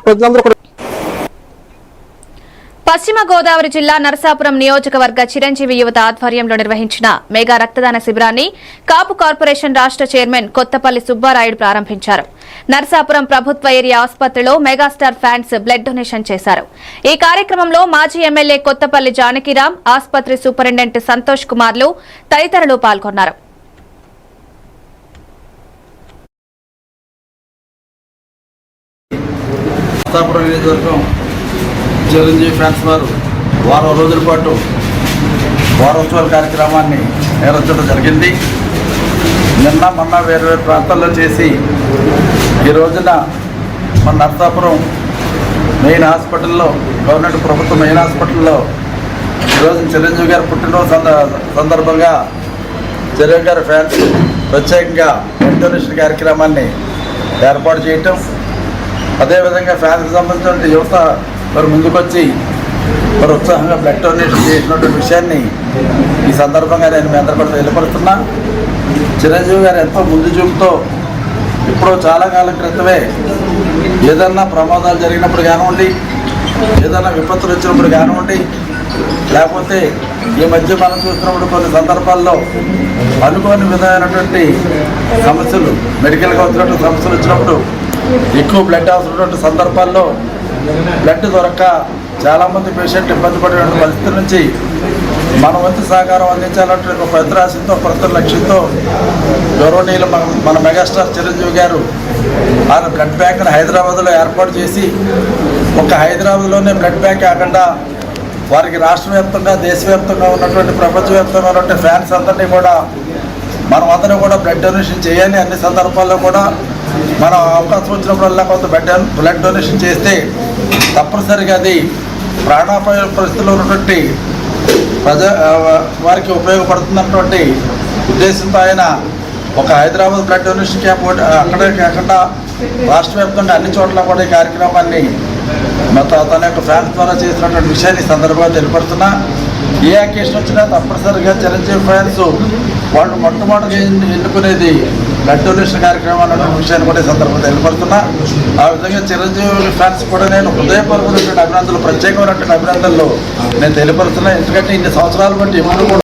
ప్రజలందరూ కూడా. పశ్చిమ గోదావరి జిల్లా నరసాపురం నియోజకవర్గ చిరంజీవి యువత ఆధ్వర్యంలో నిర్వహించిన మెగా రక్తదాన శిబిరాన్ని కాపు కార్పొరేషన్ రాష్ట్ర చైర్మన్ కొత్తపల్లి సుబ్బారాయుడు ప్రారంభించారు. నరసాపురం ప్రభుత్వ ఏరియా ఆసుపత్రిలో మెగాస్టార్ ఫ్యాన్స్ బ్లడ్ డొనేషన్ చేశారు. ఈ కార్యక్రమంలో మాజీ ఎమ్మెల్యే కొత్తపల్లి జానకిరాం, ఆసుపత్రి సూపరింటెండెంట్ సంతోష్ కుమార్లు తదితరులు పాల్గొన్నారు. చిరంజీవి ఫ్యాన్స్ వారు వారం రోజుల పాటు వారోత్సవాల కార్యక్రమాన్ని నిర్వహించడం జరిగింది. నిన్న మొన్న వేరు వేరు ప్రాంతాల్లో చేసి ఈ రోజున మన నరసాపురం మెయిన్ హాస్పిటల్లో, గవర్నమెంట్ ప్రభుత్వ మెయిన్ హాస్పిటల్లో ఈరోజు చిరంజీవి గారు పుట్టినరోజు సందర్భంగా చిరంజీవి గారి ఫ్యాన్స్ ప్రత్యేకంగా బ్లడ్ డొనేషన్ కార్యక్రమాన్ని ఏర్పాటు చేయటం, అదేవిధంగా ఫ్యాన్స్కి సంబంధించిన యువత మరి ముందుకొచ్చి మరి ఉత్సాహంగా బ్లడ్ డొనేషన్ చేసినటువంటి విషయాన్ని ఈ సందర్భంగా నేను మీ అందరూ కూడా తెలియపరుస్తున్నా. చిరంజీవి గారు ఎంతో ముందు చూపుతో ఇప్పుడు చాలా కాలం క్రితమే ఏదన్నా ప్రమాదాలు జరిగినప్పుడు కానివ్వండి, ఏదైనా విపత్తులు వచ్చినప్పుడు కానివ్వండి, లేకపోతే ఈ మధ్య మనం చూస్తున్నప్పుడు కొన్ని సందర్భాల్లో అనుకోని విధమైనటువంటి సమస్యలు, మెడికల్గా వచ్చినటువంటి సమస్యలు వచ్చినప్పుడు ఎక్కువ బ్లడ్ అవసరమైనటువంటి సందర్భాల్లో బ్లడ్ దొరక్క చాలామంది పేషెంట్లు ఇబ్బంది పడేటువంటి పరిస్థితి నుంచి మన వంతు సహకారం అందించాలంటే ఒక ప్రతిరాశంతో ప్రతి లక్ష్యంతో గౌరవనీయులు మన మెగాస్టార్ చిరంజీవి గారు ఆయన బ్లడ్ బ్యాంక్ను హైదరాబాద్లో ఏర్పాటు చేసి ఒక హైదరాబాద్లోనే బ్లడ్ బ్యాంక్ కాకుండా వారికి రాష్ట్ర వ్యాప్తంగా, దేశవ్యాప్తంగా ఉన్నటువంటి ప్రపంచవ్యాప్తంగా ఉన్నటువంటి ఫ్యాన్స్ అందరినీ కూడా మనం అందరం కూడా బ్లడ్ డొనేషన్ చేయాలి. అన్ని సందర్భాల్లో కూడా మనం అవకాశం వచ్చినప్పుడల్లా కొంత బ్లడ్ డొనేషన్ చేస్తే తప్పనిసరిగా అది ప్రాణాపాయ పరిస్థితుల్లో ఉన్నటువంటి వారికి ఉపయోగపడుతున్నటువంటి ఉద్దేశంతో ఆయన ఒక హైదరాబాద్ బ్లడ్ డొనేషన్ క్యాంప్ అక్కడే కాకుండా రాష్ట్ర వ్యాప్తంగా అన్ని చోట్ల కూడా ఈ కార్యక్రమాన్ని తన యొక్క ఫ్యాన్స్ ద్వారా చేసినటువంటి విషయాన్ని సందర్భంగా తెలియపడుతున్నా. ఏ అకేషన్ వచ్చినా తప్పనిసరిగా చిరంజీవి ఫ్యాన్స్ వాళ్ళు మొట్టమొదటిగా ఎన్నుకునేది బ్లడ్ డొనేషన్ కార్యక్రమం అన్నటువంటి విషయాన్ని కూడా ఈ సందర్భంగా తెలియపడుతున్నా. ఆ విధంగా చిరంజీవి ఫ్యాన్స్ కూడా నేను హృదయపూర్వకమైనటువంటి అభినందనలు, ప్రత్యేకమైనటువంటి అభినందనలు నేను తెలియపరుస్తున్నా. ఎందుకంటే ఇన్ని సంవత్సరాల బట్టి ఎప్పుడు కూడా